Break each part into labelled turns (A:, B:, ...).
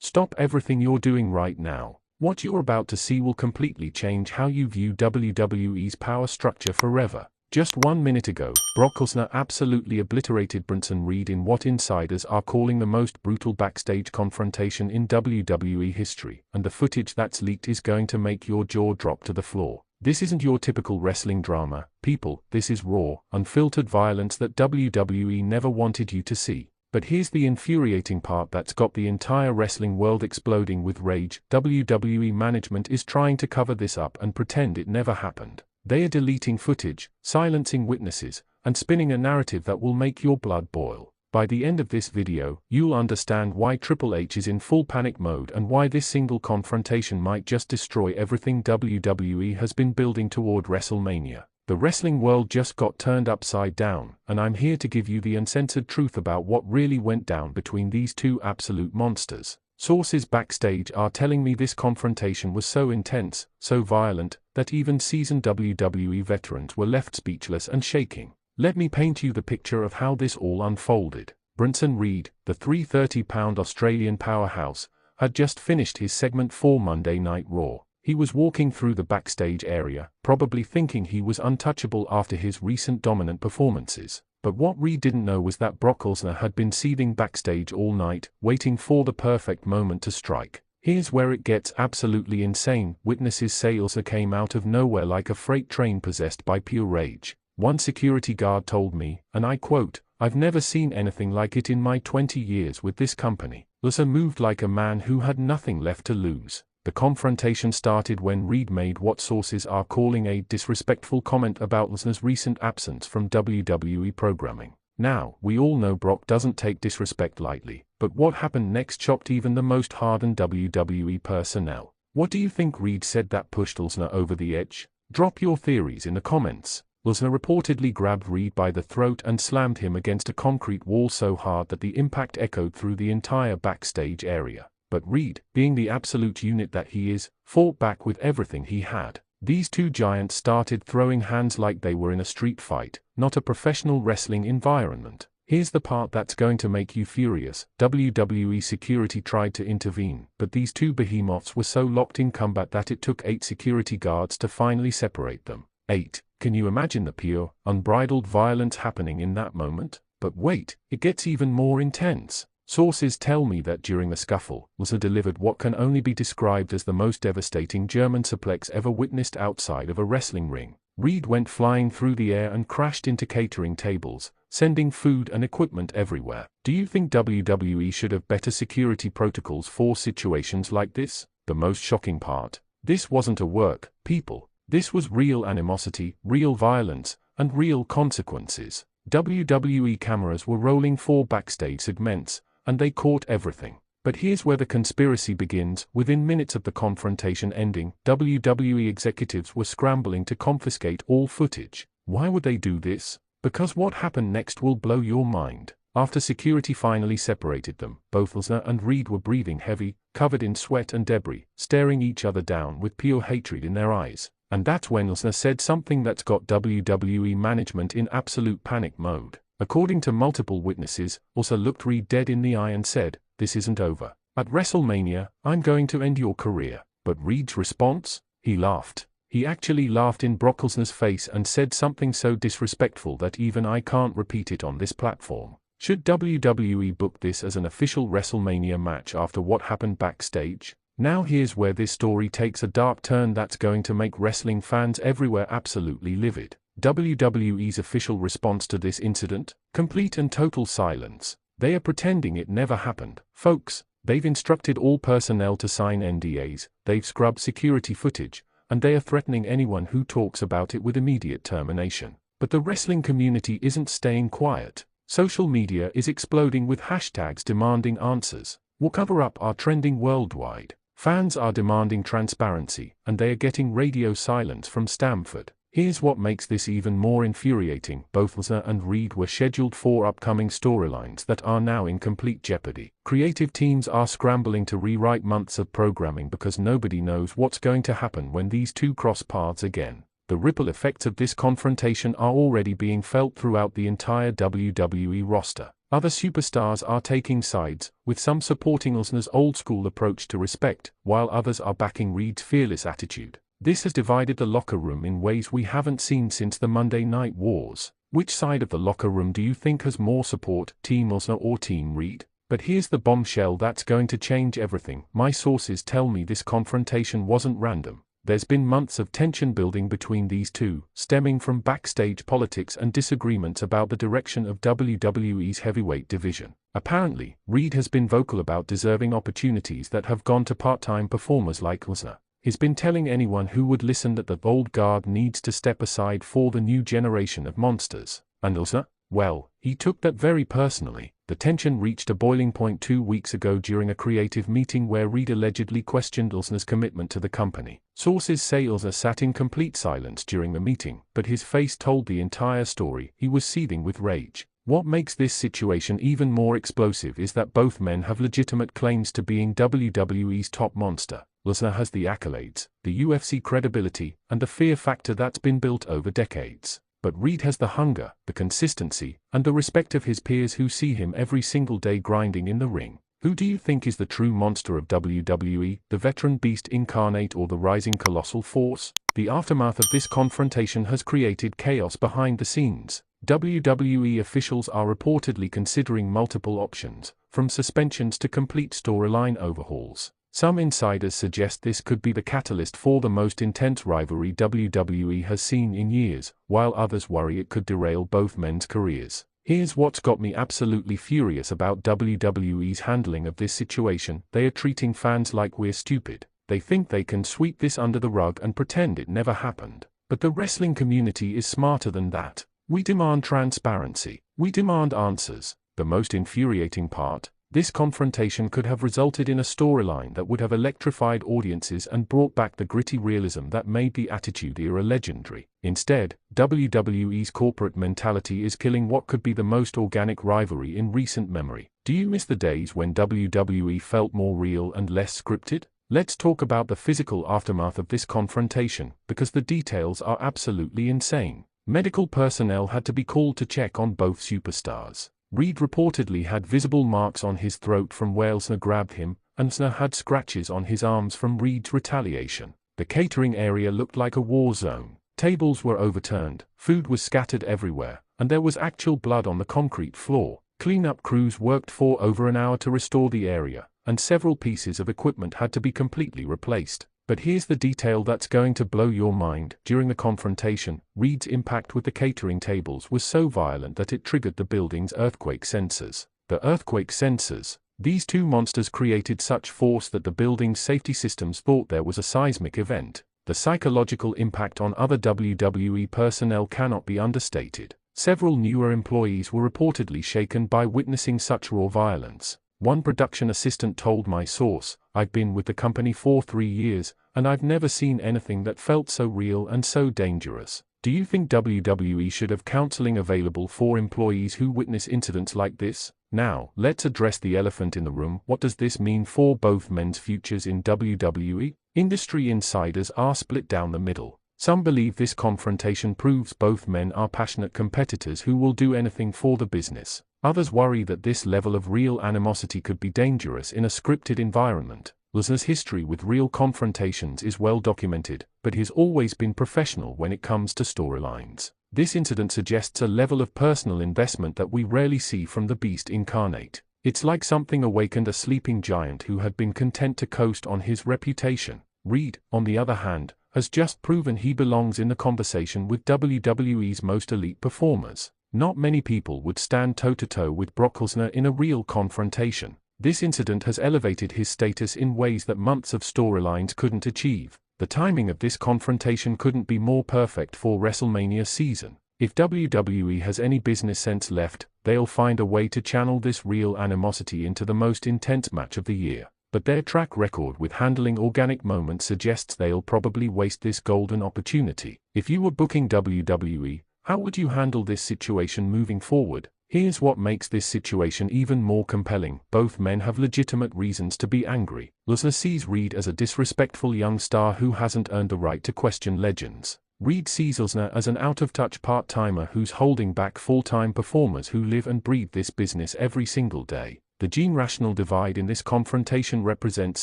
A: Stop everything you're doing right now. What you're about to see will completely change how you view WWE's power structure forever. Just 1 minute ago, Brock Lesnar absolutely obliterated Bronson Reed in what insiders are calling the most brutal backstage confrontation in WWE history, and the footage that's leaked is going to make your jaw drop to the floor. This isn't your typical wrestling drama, people, this is raw, unfiltered violence that WWE never wanted you to see. But here's the infuriating part that's got the entire wrestling world exploding with rage. WWE management is trying to cover this up and pretend it never happened. They are deleting footage, silencing witnesses, and spinning a narrative that will make your blood boil. By the end of this video, you'll understand why Triple H is in full panic mode and why this single confrontation might just destroy everything WWE has been building toward WrestleMania. The wrestling world just got turned upside down, and I'm here to give you the uncensored truth about what really went down between these two absolute monsters. Sources backstage are telling me this confrontation was so intense, so violent, that even seasoned WWE veterans were left speechless and shaking. Let me paint you the picture of how this all unfolded. Bronson Reed, the 330-pound Australian powerhouse, had just finished his segment for Monday Night Raw. He was walking through the backstage area, probably thinking he was untouchable after his recent dominant performances. But what Reed didn't know was that Brock Lesnar had been seething backstage all night, waiting for the perfect moment to strike. Here's where it gets absolutely insane. Witnesses say Lesnar came out of nowhere like a freight train possessed by pure rage. One security guard told me, and I quote, "I've never seen anything like it in my 20 years with this company." Lesnar moved like a man who had nothing left to lose. The confrontation started when Reed made what sources are calling a disrespectful comment about Lesnar's recent absence from WWE programming. Now, we all know Brock doesn't take disrespect lightly, but what happened next shocked even the most hardened WWE personnel. What do you think Reed said that pushed Lesnar over the edge? Drop your theories in the comments. Lesnar reportedly grabbed Reed by the throat and slammed him against a concrete wall so hard that the impact echoed through the entire backstage area. But Reed, being the absolute unit that he is, fought back with everything he had. These two giants started throwing hands like they were in a street fight, not a professional wrestling environment. Here's the part that's going to make you furious. WWE security tried to intervene, but these two behemoths were so locked in combat that it took 8 security guards to finally separate them. 8. Can you imagine the pure, unbridled violence happening in that moment? But wait, it gets even more intense. Sources tell me that during the scuffle, Lesnar delivered what can only be described as the most devastating German suplex ever witnessed outside of a wrestling ring. Reed went flying through the air and crashed into catering tables, sending food and equipment everywhere. Do you think WWE should have better security protocols for situations like this? The most shocking part: this wasn't a work, people. This was real animosity, real violence, and real consequences. WWE cameras were rolling for backstage segments, and they caught everything. But here's where the conspiracy begins. Within minutes of the confrontation ending, WWE executives were scrambling to confiscate all footage. Why would they do this? Because what happened next will blow your mind. After security finally separated them, both Lesnar and Reed were breathing heavy, covered in sweat and debris, staring each other down with pure hatred in their eyes. And that's when Lesnar said something that's got WWE management in absolute panic mode. According to multiple witnesses, Lesnar looked Reed dead in the eye and said, "This isn't over. At WrestleMania, I'm going to end your career." But Reed's response? He laughed. He actually laughed in Brock Lesnar's face and said something so disrespectful that even I can't repeat it on this platform. Should WWE book this as an official WrestleMania match after what happened backstage? Now here's where this story takes a dark turn that's going to make wrestling fans everywhere absolutely livid. WWE's official response to this incident? Complete and total silence. They are pretending it never happened. Folks, they've instructed all personnel to sign NDAs, they've scrubbed security footage, and they are threatening anyone who talks about it with immediate termination. But the wrestling community isn't staying quiet. Social media is exploding with hashtags demanding answers. Will cover up are trending worldwide. Fans are demanding transparency, and they are getting radio silence from Stamford. Here's what makes this even more infuriating. Both Lesnar and Reed were scheduled for upcoming storylines that are now in complete jeopardy. Creative teams are scrambling to rewrite months of programming because nobody knows what's going to happen when these two cross paths again. The ripple effects of this confrontation are already being felt throughout the entire WWE roster. Other superstars are taking sides, with some supporting Lesnar's old-school approach to respect, while others are backing Reed's fearless attitude. This has divided the locker room in ways we haven't seen since the Monday Night Wars. Which side of the locker room do you think has more support, Team Lesnar or Team Reed? But here's the bombshell that's going to change everything. My sources tell me this confrontation wasn't random. There's been months of tension building between these two, stemming from backstage politics and disagreements about the direction of WWE's heavyweight division. Apparently, Reed has been vocal about deserving opportunities that have gone to part-time performers like Lesnar. He's been telling anyone who would listen that the old guard needs to step aside for the new generation of monsters. And Lesnar? Well, he took that very personally. The tension reached a boiling point 2 weeks ago during a creative meeting where Reed allegedly questioned Lesnar's commitment to the company. Sources say Lesnar sat in complete silence during the meeting, but his face told the entire story. He was seething with rage. What makes this situation even more explosive is that both men have legitimate claims to being WWE's top monster. Lesnar has the accolades, the UFC credibility, and the fear factor that's been built over decades. But Reed has the hunger, the consistency, and the respect of his peers who see him every single day grinding in the ring. Who do you think is the true monster of WWE, the veteran beast incarnate or the rising colossal force? The aftermath of this confrontation has created chaos behind the scenes. WWE officials are reportedly considering multiple options, from suspensions to complete storyline overhauls. Some insiders suggest this could be the catalyst for the most intense rivalry WWE has seen in years, while others worry it could derail both men's careers. Here's what's got me absolutely furious about WWE's handling of this situation. They are treating fans like we're stupid. They think they can sweep this under the rug and pretend it never happened. But the wrestling community is smarter than that. We demand transparency. We demand answers. The most infuriating part: this confrontation could have resulted in a storyline that would have electrified audiences and brought back the gritty realism that made the Attitude Era legendary. Instead, WWE's corporate mentality is killing what could be the most organic rivalry in recent memory. Do you miss the days when WWE felt more real and less scripted? Let's talk about the physical aftermath of this confrontation, because the details are absolutely insane. Medical personnel had to be called to check on both superstars. Reed reportedly had visible marks on his throat from where Lesnar grabbed him, and Lesnar had scratches on his arms from Reed's retaliation. The catering area looked like a war zone. Tables were overturned, food was scattered everywhere, and there was actual blood on the concrete floor. Cleanup crews worked for over an hour to restore the area, and several pieces of equipment had to be completely replaced. But here's the detail that's going to blow your mind. During the confrontation, Reed's impact with the catering tables was so violent that it triggered the building's earthquake sensors. The earthquake sensors. These two monsters created such force that the building's safety systems thought there was a seismic event. The psychological impact on other WWE personnel cannot be understated. Several newer employees were reportedly shaken by witnessing such raw violence. One production assistant told my source, "I've been with the company for 3 years, and I've never seen anything that felt so real and so dangerous." Do you think WWE should have counseling available for employees who witness incidents like this? Now, let's address the elephant in the room. What does this mean for both men's futures in WWE? Industry insiders are split down the middle. Some believe this confrontation proves both men are passionate competitors who will do anything for the business. Others worry that this level of real animosity could be dangerous in a scripted environment. Lesnar's history with real confrontations is well documented, but he's always been professional when it comes to storylines. This incident suggests a level of personal investment that we rarely see from the beast incarnate. It's like something awakened a sleeping giant who had been content to coast on his reputation. Reed, on the other hand, has just proven he belongs in the conversation with WWE's most elite performers. Not many people would stand toe-to-toe with Brock Lesnar in a real confrontation. This incident has elevated his status in ways that months of storylines couldn't achieve. The timing of this confrontation couldn't be more perfect for WrestleMania season. If WWE has any business sense left, they'll find a way to channel this real animosity into the most intense match of the year. But their track record with handling organic moments suggests they'll probably waste this golden opportunity. If you were booking WWE, how would you handle this situation moving forward? Here's what makes this situation even more compelling. Both men have legitimate reasons to be angry. Lesnar sees Reed as a disrespectful young star who hasn't earned the right to question legends. Reed sees Lesnar as an out-of-touch part-timer who's holding back full-time performers who live and breathe this business every single day. The gene-rational divide in this confrontation represents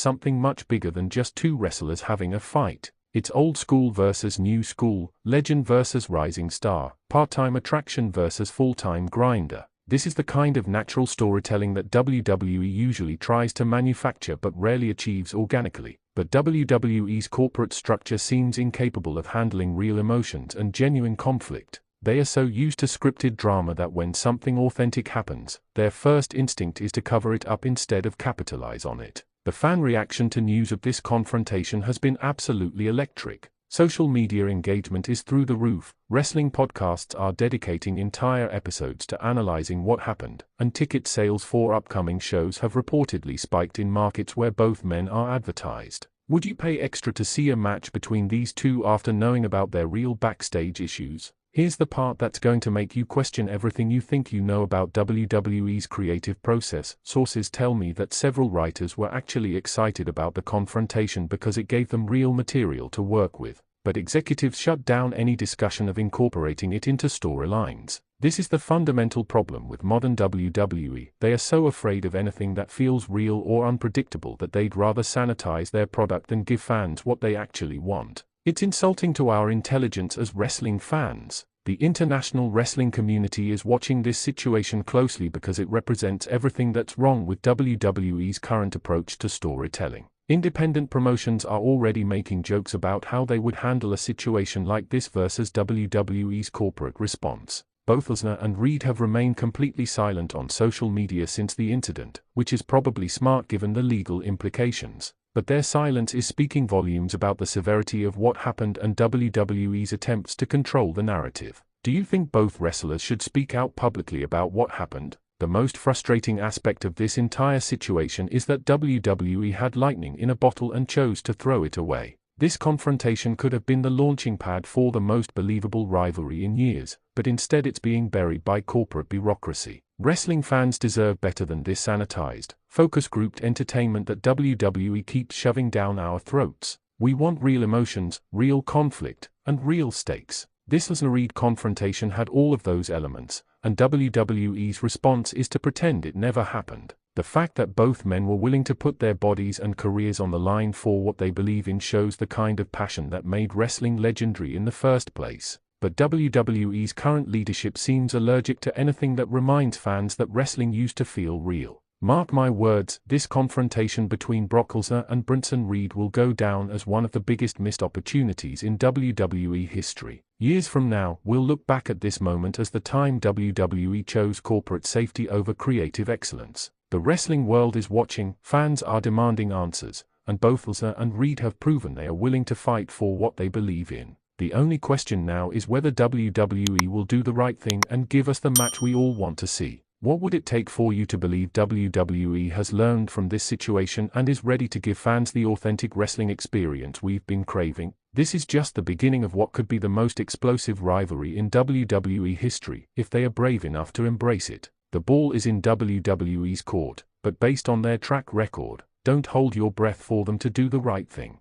A: something much bigger than just two wrestlers having a fight. It's old school versus new school, legend versus rising star, part-time attraction versus full-time grinder. This is the kind of natural storytelling that WWE usually tries to manufacture but rarely achieves organically. But WWE's corporate structure seems incapable of handling real emotions and genuine conflict. They are so used to scripted drama that when something authentic happens, their first instinct is to cover it up instead of capitalize on it. The fan reaction to news of this confrontation has been absolutely electric. Social media engagement is through the roof. Wrestling podcasts are dedicating entire episodes to analyzing what happened, and ticket sales for upcoming shows have reportedly spiked in markets where both men are advertised. Would you pay extra to see a match between these two after knowing about their real backstage issues? Here's the part that's going to make you question everything you think you know about WWE's creative process. Sources tell me that several writers were actually excited about the confrontation because it gave them real material to work with, but executives shut down any discussion of incorporating it into storylines. This is the fundamental problem with modern WWE. They are so afraid of anything that feels real or unpredictable that they'd rather sanitize their product than give fans what they actually want. It's insulting to our intelligence as wrestling fans. The international wrestling community is watching this situation closely because it represents everything that's wrong with WWE's current approach to storytelling. Independent promotions are already making jokes about how they would handle a situation like this versus WWE's corporate response. Both Lesnar and Reed have remained completely silent on social media since the incident, which is probably smart given the legal implications. But their silence is speaking volumes about the severity of what happened and WWE's attempts to control the narrative. Do you think both wrestlers should speak out publicly about what happened? The most frustrating aspect of this entire situation is that WWE had lightning in a bottle and chose to throw it away. This confrontation could have been the launching pad for the most believable rivalry in years, but instead it's being buried by corporate bureaucracy. Wrestling fans deserve better than this sanitized, focus-grouped entertainment that WWE keeps shoving down our throats. We want real emotions, real conflict, and real stakes. This Lesnar-Reed confrontation had all of those elements, and WWE's response is to pretend it never happened. The fact that both men were willing to put their bodies and careers on the line for what they believe in shows the kind of passion that made wrestling legendary in the first place. But WWE's current leadership seems allergic to anything that reminds fans that wrestling used to feel real. Mark my words, this confrontation between Brock Lesnar and Bronson Reed will go down as one of the biggest missed opportunities in WWE history. Years from now, we'll look back at this moment as the time WWE chose corporate safety over creative excellence. The wrestling world is watching, fans are demanding answers, and both Lesnar and Reed have proven they are willing to fight for what they believe in. The only question now is whether WWE will do the right thing and give us the match we all want to see. What would it take for you to believe WWE has learned from this situation and is ready to give fans the authentic wrestling experience we've been craving? This is just the beginning of what could be the most explosive rivalry in WWE history, if they are brave enough to embrace it. The ball is in WWE's court, but based on their track record, don't hold your breath for them to do the right thing.